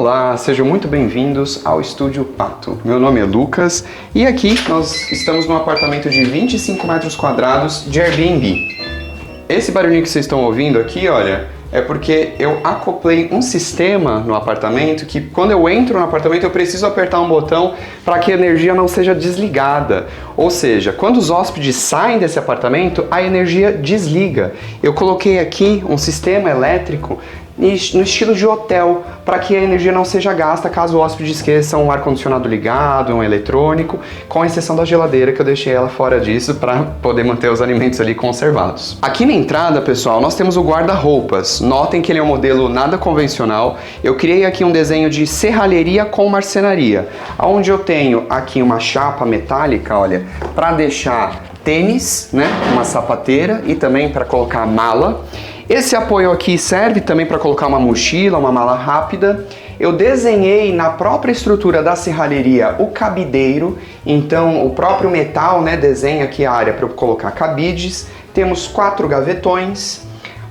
Olá, sejam muito bem-vindos ao Estúdio Pato. Meu nome é Lucas e aqui nós estamos num apartamento de 25 metros quadrados de Airbnb. Esse barulhinho que vocês estão ouvindo aqui, olha, é porque eu acoplei um sistema no apartamento que quando eu entro no apartamento eu preciso apertar um botão para que a energia não seja desligada. Ou seja, quando os hóspedes saem desse apartamento, a energia desliga. Eu coloquei aqui um sistema elétrico no estilo de hotel, para que a energia não seja gasta caso o hóspede esqueça um ar-condicionado ligado, um eletrônico, com exceção da geladeira que eu deixei ela fora disso para poder manter os alimentos ali conservados. Aqui na entrada, pessoal, nós temos o guarda-roupas. Notem que ele é um modelo nada convencional. Eu criei aqui um desenho de serralheria com marcenaria, onde eu tenho aqui uma chapa metálica, olha, para deixar tênis, né, uma sapateira e também para colocar mala. Esse apoio aqui serve também para colocar uma mochila, uma mala rápida. Eu desenhei na própria estrutura da serralheria o cabideiro, então o próprio metal, né, desenha aqui a área para eu colocar cabides. Temos 4 gavetões.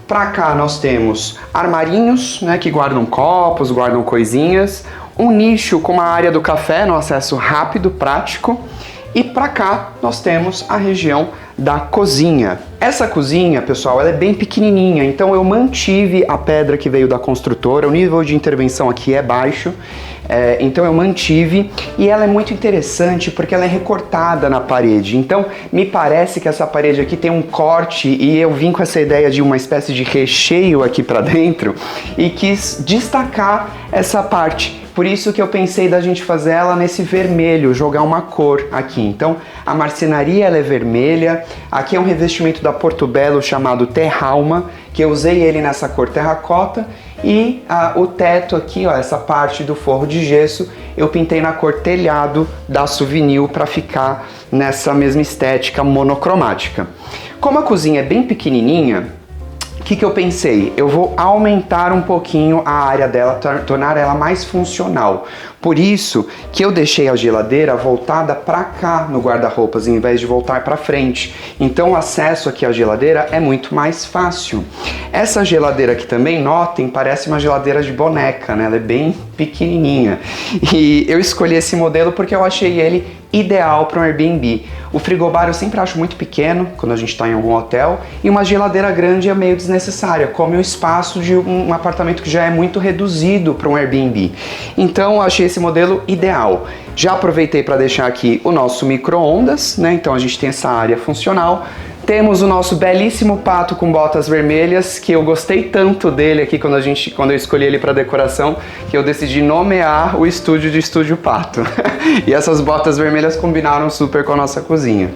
Para cá nós temos armarinhos, né, que guardam copos, guardam coisinhas. Um nicho com uma área do café no acesso rápido, prático. E para cá nós temos a região da cozinha. Essa cozinha, pessoal, ela é bem pequenininha, então eu mantive a pedra que veio da construtora, o nível de intervenção aqui é baixo, então eu mantive, e ela é muito interessante porque ela é recortada na parede, então me parece que essa parede aqui tem um corte e eu vim com essa ideia de uma espécie de recheio aqui para dentro e quis destacar essa parte. Por isso que eu pensei da gente fazer ela nesse vermelho, jogar uma cor aqui. Então, a marcenaria ela é vermelha, aqui é um revestimento da Portobello chamado Terralma, que eu usei ele nessa cor terracota, e o teto aqui, ó, essa parte do forro de gesso, eu pintei na cor telhado da Souvenir para ficar nessa mesma estética monocromática. Como a cozinha é bem pequenininha, o que eu pensei? Eu vou aumentar um pouquinho a área dela, tornar ela mais funcional. Por isso que eu deixei a geladeira voltada para cá no guarda-roupas, em vez de voltar para frente. Então o acesso aqui à geladeira é muito mais fácil. Essa geladeira aqui também, notem, parece uma geladeira de boneca, né? Ela é bem pequenininha. E eu escolhi esse modelo porque eu achei ele ideal para um Airbnb. O frigobar eu sempre acho muito pequeno quando a gente está em algum hotel, e uma geladeira grande é meio desnecessária, come o espaço de um apartamento que já é muito reduzido para um Airbnb. Então eu achei esse modelo ideal. Já aproveitei para deixar aqui o nosso micro-ondas, né? Então a gente tem essa área funcional. Temos o nosso belíssimo pato com botas vermelhas, que eu gostei tanto dele aqui quando eu escolhi ele para decoração, que eu decidi nomear o estúdio de Estúdio Pato. E essas botas vermelhas combinaram super com a nossa cozinha.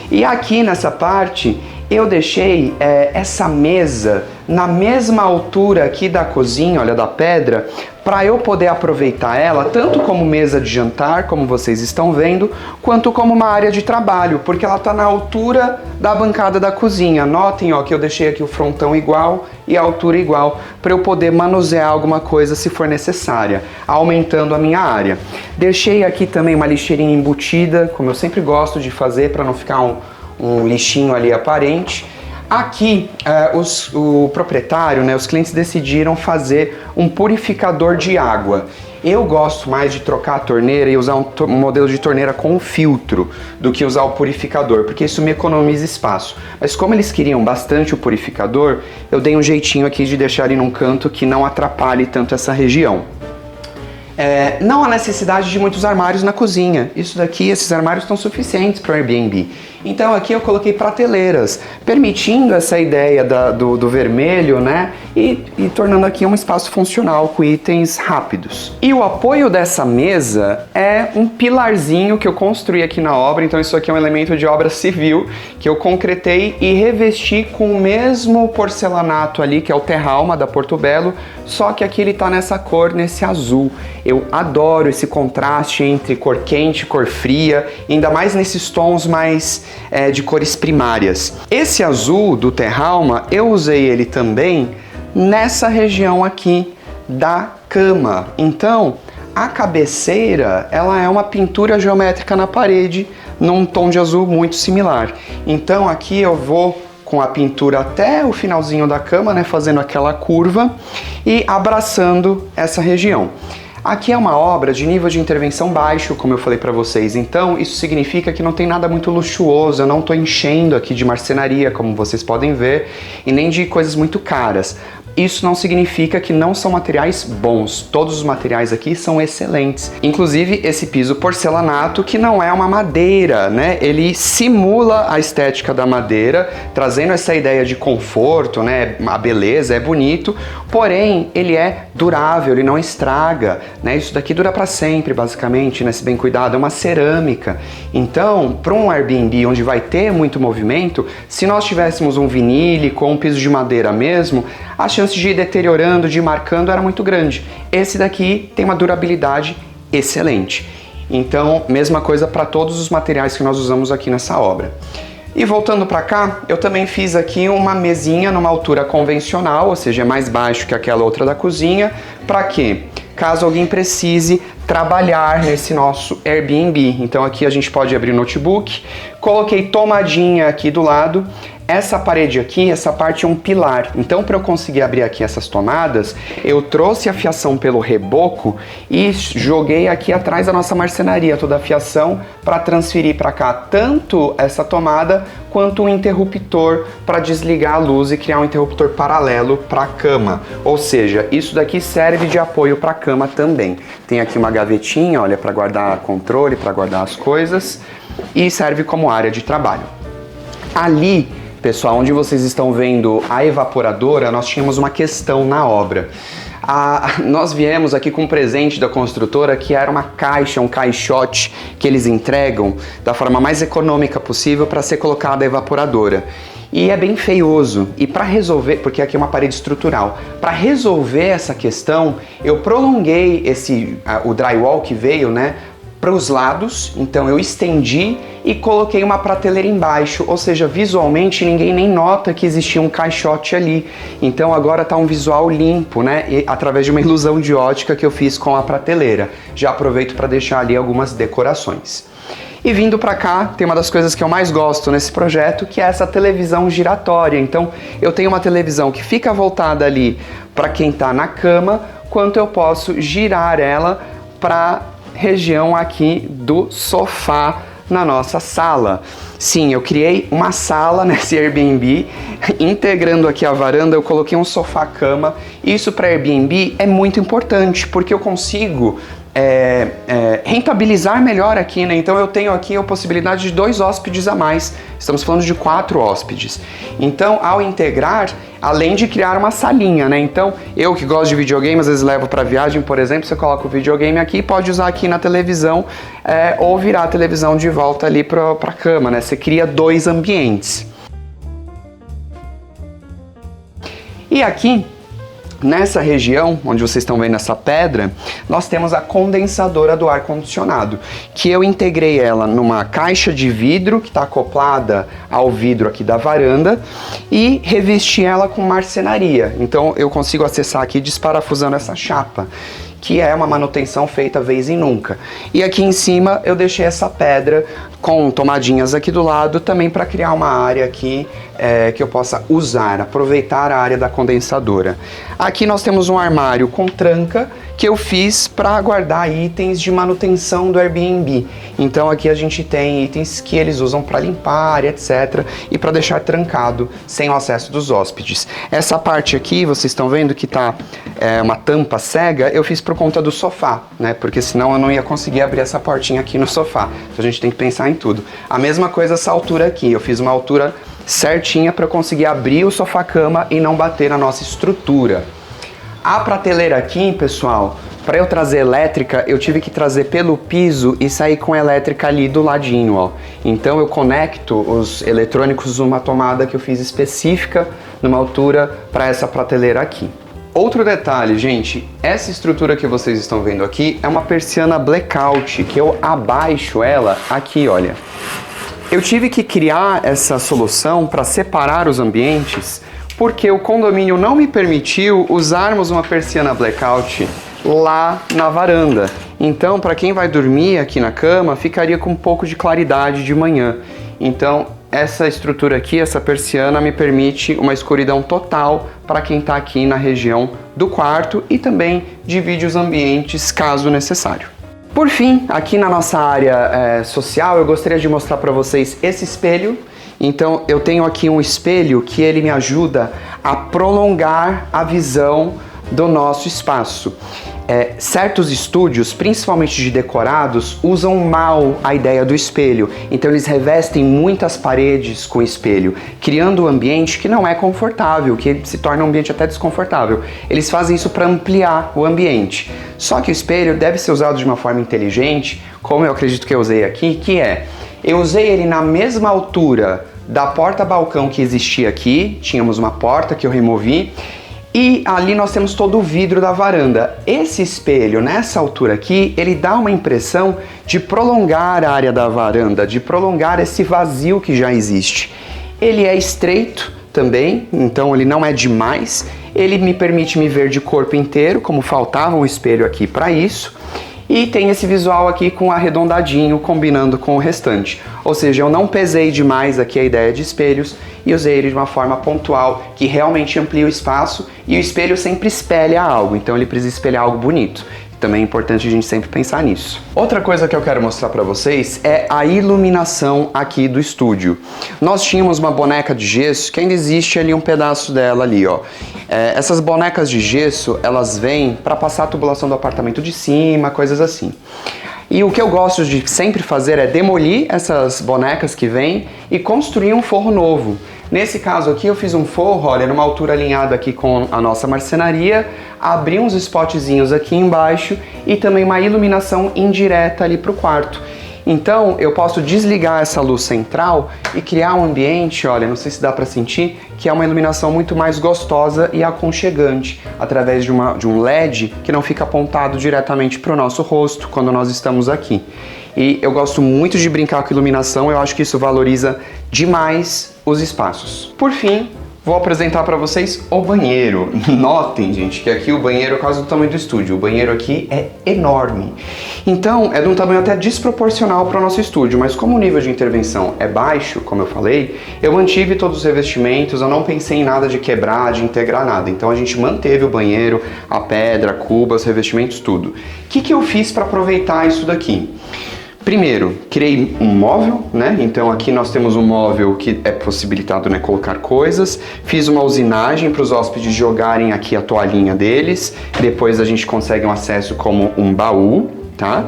E aqui nessa parte eu deixei essa mesa na mesma altura aqui da cozinha, olha, da pedra, para eu poder aproveitar ela tanto como mesa de jantar, como vocês estão vendo, quanto como uma área de trabalho, porque ela está na altura da bancada da cozinha. Notem, ó, que eu deixei aqui o frontão igual e a altura igual, para eu poder manusear alguma coisa se for necessária, aumentando a minha área. Deixei aqui também uma lixeirinha embutida, como eu sempre gosto de fazer, para não ficar um lixinho ali aparente. Aqui, o proprietário, né, os clientes decidiram fazer um purificador de água. Eu gosto mais de trocar a torneira e usar um modelo de torneira com filtro do que usar o purificador, porque isso me economiza espaço. Mas como eles queriam bastante o purificador, eu dei um jeitinho aqui de deixar ele num canto que não atrapalhe tanto essa região. Não há necessidade de muitos armários na cozinha. Isso daqui, esses armários estão suficientes para o Airbnb. Então aqui eu coloquei prateleiras, permitindo essa ideia do vermelho, né? E tornando aqui um espaço funcional com itens rápidos. E o apoio dessa mesa é um pilarzinho que eu construí aqui na obra. Então isso aqui é um elemento de obra civil que eu concretei e revesti com o mesmo porcelanato ali, que é o Terralma da Portobello, só que aqui ele tá nessa cor, nesse azul. Eu adoro esse contraste entre cor quente e cor fria, ainda mais nesses tons mais de cores primárias. Esse azul do Terralma, eu usei ele também nessa região aqui da cama. Então, a cabeceira, ela é uma pintura geométrica na parede, num tom de azul muito similar. Então aqui eu vou com a pintura até o finalzinho da cama, né, fazendo aquela curva e abraçando essa região. Aqui é uma obra de nível de intervenção baixo, como eu falei para vocês, então isso significa que não tem nada muito luxuoso, eu não estou enchendo aqui de marcenaria, como vocês podem ver, e nem de coisas muito caras. Isso não significa que não são materiais bons, todos os materiais aqui são excelentes. Inclusive esse piso porcelanato, que não é uma madeira, né? Ele simula a estética da madeira, trazendo essa ideia de conforto, né? A beleza, é bonito, porém ele é durável, ele não estraga, né? Isso daqui dura para sempre, basicamente, né? Se bem cuidado, é uma cerâmica. Então, para um Airbnb onde vai ter muito movimento, se nós tivéssemos um vinílico ou um piso de madeira mesmo, a chance de ir deteriorando, de ir marcando era muito grande. Esse daqui tem uma durabilidade excelente. Então, mesma coisa para todos os materiais que nós usamos aqui nessa obra. E voltando para cá, eu também fiz aqui uma mesinha numa altura convencional, ou seja, é mais baixo que aquela outra da cozinha. Para quê? Caso alguém precise trabalhar nesse nosso Airbnb. Então aqui a gente pode abrir o notebook. Coloquei tomadinha aqui do lado. Essa parede aqui, essa parte é um pilar. Então, para eu conseguir abrir aqui essas tomadas, eu trouxe a fiação pelo reboco e joguei aqui atrás da nossa marcenaria toda a fiação para transferir para cá tanto essa tomada quanto um interruptor para desligar a luz e criar um interruptor paralelo para a cama. Ou seja, isso daqui serve de apoio para a cama também. Tem aqui uma gavetinha, olha, para guardar controle, para guardar as coisas, e serve como área de trabalho. Ali, pessoal, onde vocês estão vendo a evaporadora, nós tínhamos uma questão na obra. Nós viemos aqui com um presente da construtora que era uma caixa, um caixote que eles entregam da forma mais econômica possível para ser colocada a evaporadora. E é bem feioso. E para resolver, porque aqui é uma parede estrutural, para resolver essa questão, eu prolonguei o drywall que veio, né, para os lados, então eu estendi e coloquei uma prateleira embaixo, ou seja, visualmente ninguém nem nota que existia um caixote ali. Então agora tá um visual limpo, né? E através de uma ilusão de ótica que eu fiz com a prateleira. Já aproveito para deixar ali algumas decorações. E vindo para cá, tem uma das coisas que eu mais gosto nesse projeto, que é essa televisão giratória. Então eu tenho uma televisão que fica voltada ali para quem tá na cama, quanto eu posso girar ela para região aqui do sofá na nossa sala. Sim, eu criei uma sala nesse Airbnb, integrando aqui a varanda, eu coloquei um sofá-cama. Isso para Airbnb é muito importante, porque eu consigo rentabilizar melhor aqui, né? Então eu tenho aqui a possibilidade de 2 hóspedes a mais, estamos falando de 4 hóspedes. Então, ao integrar, além de criar uma salinha, né? Então, eu que gosto de videogame, às vezes levo para viagem, por exemplo, você coloca o videogame aqui, pode usar aqui na televisão ou virar a televisão de volta ali para a cama, né? Você cria 2 ambientes. E aqui, nessa região, onde vocês estão vendo essa pedra, nós temos a condensadora do ar-condicionado, que eu integrei ela numa caixa de vidro que está acoplada ao vidro aqui da varanda e revesti ela com marcenaria. Então eu consigo acessar aqui desparafusando essa chapa, que é uma manutenção feita vez em nunca. E aqui em cima eu deixei essa pedra com tomadinhas aqui do lado, também para criar uma área aqui que eu possa usar, aproveitar a área da condensadora. Aqui nós temos um armário com tranca que eu fiz para guardar itens de manutenção do Airbnb. Então aqui a gente tem itens que eles usam para limpar, etc. e para deixar trancado sem o acesso dos hóspedes. Essa parte aqui, vocês estão vendo que tá uma tampa cega, eu fiz por conta do sofá, né? Porque senão eu não ia conseguir abrir essa portinha aqui no sofá. Então a gente tem que pensar em tudo. A mesma coisa essa altura aqui, eu fiz uma altura certinha para conseguir abrir o sofá-cama e não bater na nossa estrutura. A prateleira aqui, pessoal, para eu trazer elétrica, eu tive que trazer pelo piso e sair com a elétrica ali do ladinho, ó. Então eu conecto os eletrônicos numa tomada que eu fiz específica numa altura para essa prateleira aqui. Outro detalhe, gente, essa estrutura que vocês estão vendo aqui é uma persiana blackout, que eu abaixo ela aqui, olha. Eu tive que criar essa solução para separar os ambientes, porque o condomínio não me permitiu usarmos uma persiana blackout lá na varanda. Então, para quem vai dormir aqui na cama, ficaria com um pouco de claridade de manhã. Então, essa estrutura aqui, essa persiana, me permite uma escuridão total para quem está aqui na região do quarto e também divide os ambientes caso necessário. Por fim, aqui na nossa área social, eu gostaria de mostrar para vocês esse espelho. Então eu tenho aqui um espelho que ele me ajuda a prolongar a visão do nosso espaço. Certos estúdios, principalmente de decorados, usam mal a ideia do espelho. Então eles revestem muitas paredes com espelho, criando um ambiente que não é confortável, que se torna um ambiente até desconfortável. Eles fazem isso para ampliar o ambiente. Só que o espelho deve ser usado de uma forma inteligente, como eu acredito que eu usei aqui, eu usei ele na mesma altura da porta-balcão que existia aqui, tínhamos uma porta que eu removi, e ali nós temos todo o vidro da varanda. Esse espelho, nessa altura aqui, ele dá uma impressão de prolongar a área da varanda, de prolongar esse vazio que já existe. Ele é estreito também, então ele não é demais. Ele me permite me ver de corpo inteiro, como faltava um espelho aqui para isso. E tem esse visual aqui com arredondadinho, combinando com o restante. Ou seja, eu não pesei demais aqui a ideia de espelhos e usei ele de uma forma pontual, que realmente amplia o espaço, e o espelho sempre espelha algo, então ele precisa espelhar algo bonito. Também é importante a gente sempre pensar nisso. Outra coisa que eu quero mostrar para vocês é a iluminação aqui do estúdio. Nós tínhamos uma boneca de gesso, que ainda existe ali um pedaço dela ali, ó. Essas bonecas de gesso, elas vêm para passar a tubulação do apartamento de cima, coisas assim. E o que eu gosto de sempre fazer é demolir essas bonecas que vêm e construir um forro novo. Nesse caso aqui eu fiz um forro, olha, numa altura alinhada aqui com a nossa marcenaria, abri uns spotzinhos aqui embaixo e também uma iluminação indireta ali para o quarto. Então eu posso desligar essa luz central e criar um ambiente, olha, não sei se dá para sentir, que é uma iluminação muito mais gostosa e aconchegante, através de um LED que não fica apontado diretamente para o nosso rosto quando nós estamos aqui. E eu gosto muito de brincar com iluminação, eu acho que isso valoriza demais os espaços. Por fim, vou apresentar para vocês o banheiro. Notem, gente, que aqui o banheiro é quase do tamanho do estúdio. O banheiro aqui é enorme. Então, é de um tamanho até desproporcional para o nosso estúdio, mas como o nível de intervenção é baixo, como eu falei, eu mantive todos os revestimentos, eu não pensei em nada de quebrar, de integrar nada. Então a gente manteve o banheiro, a pedra, a cuba, os revestimentos, tudo. O que eu fiz para aproveitar isso daqui? Primeiro, criei um móvel, né? Então aqui nós temos um móvel que é possibilitado, né, colocar coisas. Fiz uma usinagem para os hóspedes jogarem aqui a toalhinha deles. Depois a gente consegue um acesso como um baú, tá?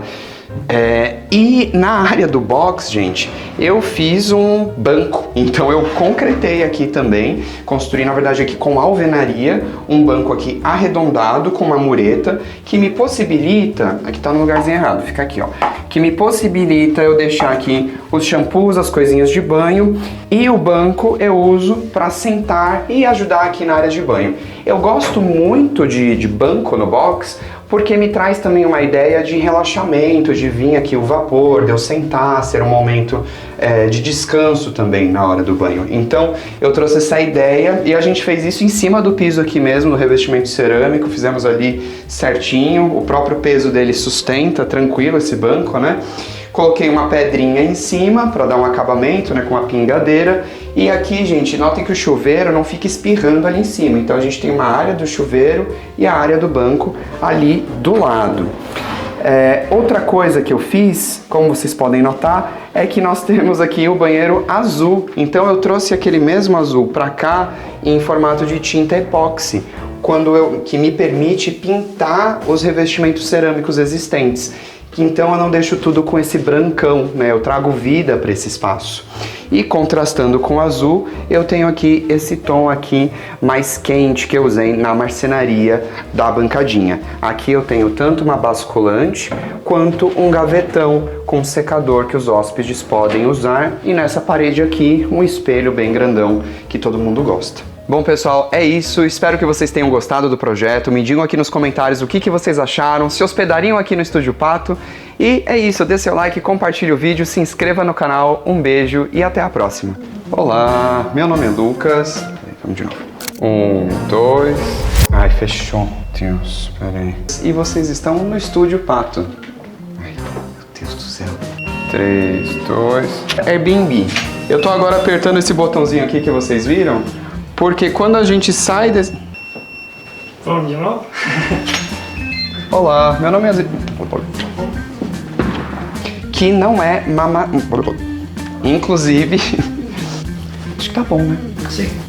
E na área do box, gente, eu fiz um banco, então eu concretei aqui também, construí na verdade aqui com alvenaria, um banco aqui arredondado com uma mureta que me possibilita, aqui tá no lugarzinho errado, fica aqui ó, que me possibilita eu deixar aqui os shampoos, as coisinhas de banho, e o banco eu uso para sentar e ajudar aqui na área de banho. Eu gosto muito de banco no box, porque me traz também uma ideia de relaxamento, de vir aqui o vapor, de eu sentar, ser um momento de descanso também na hora do banho. Então eu trouxe essa ideia e a gente fez isso em cima do piso aqui mesmo, no revestimento cerâmico, fizemos ali certinho, o próprio peso dele sustenta tranquilo esse banco, né? Coloquei uma pedrinha em cima para dar um acabamento, né, com uma pingadeira. E aqui, gente, notem que o chuveiro não fica espirrando ali em cima. Então a gente tem uma área do chuveiro e a área do banco ali do lado. Outra coisa que eu fiz, como vocês podem notar, é que nós temos aqui o banheiro azul. Então eu trouxe aquele mesmo azul para cá em formato de tinta epóxi, que me permite pintar os revestimentos cerâmicos existentes. Então eu não deixo tudo com esse brancão, né? Eu trago vida para esse espaço. E contrastando com o azul, eu tenho aqui esse tom aqui mais quente que eu usei na marcenaria da bancadinha. Aqui eu tenho tanto uma basculante quanto um gavetão com secador que os hóspedes podem usar. E nessa parede aqui, um espelho bem grandão que todo mundo gosta. Bom pessoal, é isso, espero que vocês tenham gostado do projeto, me digam aqui nos comentários o que vocês acharam, se hospedariam aqui no Estúdio Pato, e é isso, dê seu like, compartilhe o vídeo, se inscreva no canal, um beijo e até a próxima. Olá, meu nome é Lucas, vamos de novo, 1, 2, ai fechou, Deus, peraí, e vocês estão no Estúdio Pato, ai meu Deus do céu, 3, 2, Airbnb. Eu tô agora apertando esse botãozinho aqui que vocês viram, porque quando a gente sai desse... Vamos de novo? Olá, meu nome é... Que não é mama... Inclusive... Acho que tá bom, né? Sim.